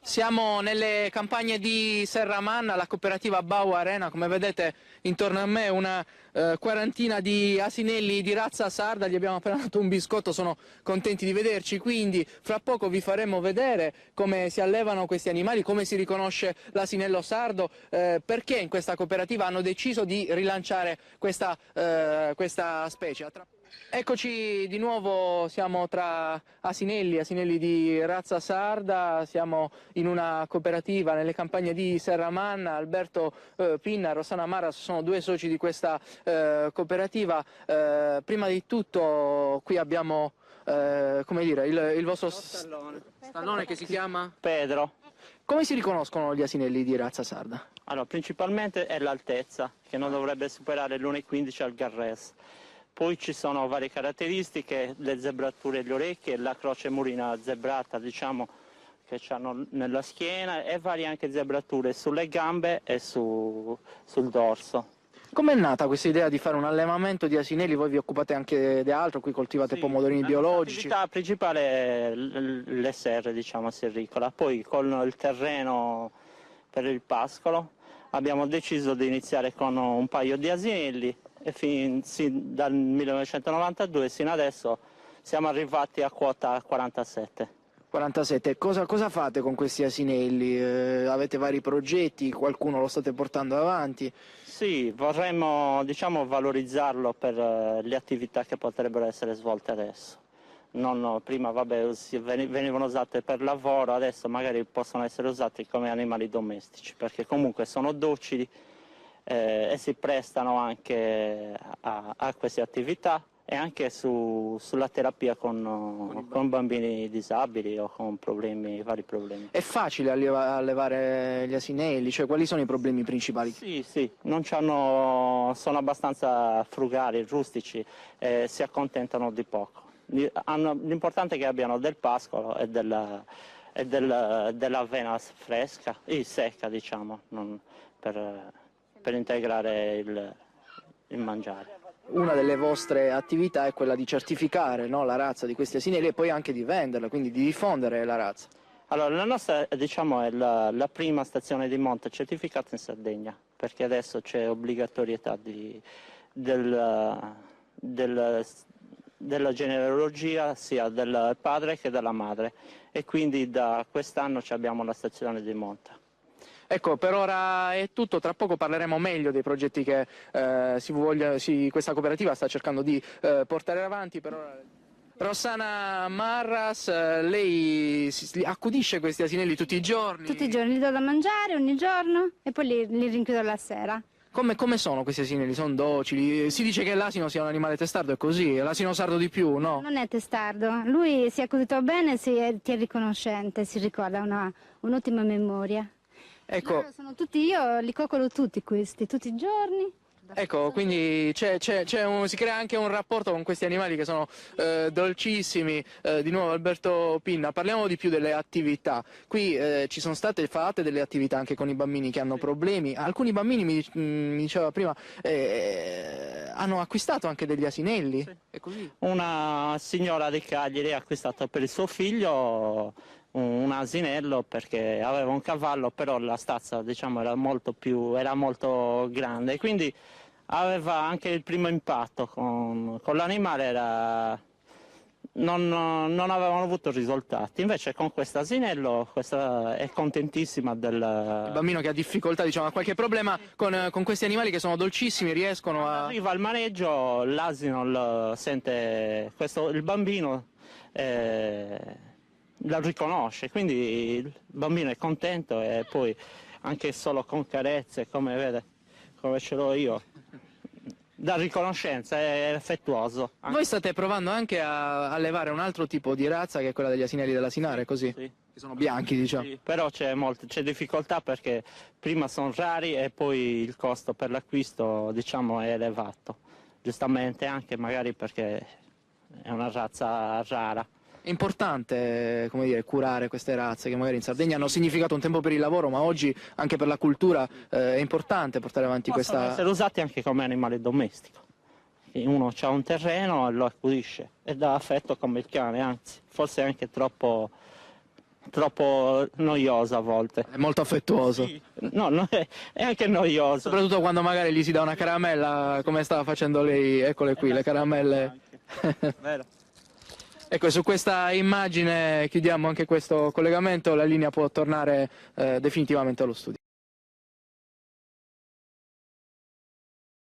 Siamo nelle campagne di Serramanna, la cooperativa Bau Arena. Come vedete intorno a me una quarantina di asinelli di razza sarda, gli abbiamo appena dato un biscotto, sono contenti di vederci, quindi fra poco vi faremo vedere come si allevano questi animali, come si riconosce l'asinello sardo, perché in questa cooperativa hanno deciso di rilanciare questa specie. Eccoci di nuovo, siamo tra asinelli di razza sarda, siamo in una cooperativa nelle campagne di Serramanna. Alberto Pinna e Rossana Maras sono due soci di questa cooperativa. Prima di tutto qui abbiamo come dire, il vostro stallone che si chiama? Pedro. Come si riconoscono gli asinelli di razza sarda? Allora, principalmente è l'altezza, che non dovrebbe superare l'1,15 al Garres. Poi ci sono varie caratteristiche, le zebrature delle orecchie, la croce murina zebrata, diciamo, che hanno nella schiena, e varie anche zebrature sulle gambe e sul dorso. Com'è nata questa idea di fare un allevamento di asinelli? Voi vi occupate anche di altro, qui coltivate pomodorini biologici? La principale è l'SR, diciamo, serricola. Poi con il terreno per il pascolo abbiamo deciso di iniziare con un paio di asinelli e dal 1992 sino adesso siamo arrivati a quota 47. 47. Cosa fate con questi asinelli? Avete vari progetti, qualcuno lo state portando avanti? Sì, vorremmo, diciamo, valorizzarlo per le attività che potrebbero essere svolte adesso. Prima venivano usate per lavoro, adesso magari possono essere usati come animali domestici, perché comunque sono docili e si prestano anche a queste attività e anche sulla terapia con bambini disabili o con vari problemi. È facile allevare gli asinelli? Cioè, quali sono i problemi principali? Sì, sono abbastanza frugali, rustici, si accontentano di poco. L'importante è che abbiano del pascolo e dell'avena fresca, secca, diciamo, per integrare il mangiare. Una delle vostre attività è quella di certificare, no, la razza di questi asinelli e poi anche di venderla, quindi di diffondere la razza. Allora, la nostra, diciamo, è la prima stazione di monte certificata in Sardegna, perché adesso c'è obbligatorietà della genealogia sia del padre che della madre, e quindi da quest'anno abbiamo la stazione di monte. Ecco, per ora è tutto, tra poco parleremo meglio dei progetti che questa cooperativa sta cercando di portare avanti. Per ora... Rossana Marras, lei accudisce questi asinelli tutti i giorni? Tutti i giorni, li do da mangiare ogni giorno e poi li rinchiudo la sera. Come sono questi asinelli? Sono docili? Si dice che l'asino sia un animale testardo, è così? L'asino sardo di più, no? Non è testardo, lui si è accudito bene, ti è riconoscente, si ricorda, ha un'ottima memoria. Ecco. Io li coccolo tutti questi, tutti i giorni. Ecco, quindi si crea anche un rapporto con questi animali che sono dolcissimi. Di nuovo Alberto Pinna, parliamo di più delle attività. Qui ci sono state fatte delle attività anche con i bambini che hanno problemi. Alcuni bambini, mi diceva prima, hanno acquistato anche degli asinelli. Sì. È così? Una signora di Cagliari ha acquistato per il suo figlio un asinello perché aveva un cavallo, però la stazza, diciamo, era molto grande, quindi aveva anche il primo impatto con l'animale, non avevano avuto risultati. Invece con questo asinello questa è contentissima del... Il bambino che ha difficoltà, diciamo, ha qualche problema con questi animali che sono dolcissimi, riescono a... Arriva al maneggio, l'asino sente il bambino la riconosce, quindi il bambino è contento e poi anche solo con carezze, come vede, come ce l'ho io, dà riconoscenza, è affettuoso. Voi state provando anche a allevare un altro tipo di razza che è quella degli asinelli dell'asinare, così? Sì. Che sono bianchi, diciamo. Sì, però c'è difficoltà perché prima sono rari e poi il costo per l'acquisto, diciamo, è elevato, giustamente, anche magari perché è una razza rara. È importante, come dire, curare queste razze che magari in Sardegna hanno significato un tempo per il lavoro, ma oggi anche per la cultura è importante portare avanti Possono essere usati anche come animale domestico. Uno ha un terreno e lo accudisce e dà affetto come il cane, anzi, forse anche troppo troppo noiosa a volte. È molto affettuoso. No, no, è anche noioso. Soprattutto quando magari gli si dà una caramella, come stava facendo lei, eccole qui, le caramelle. Vero. Ecco, su questa immagine chiudiamo anche questo collegamento, la linea può tornare definitivamente allo studio.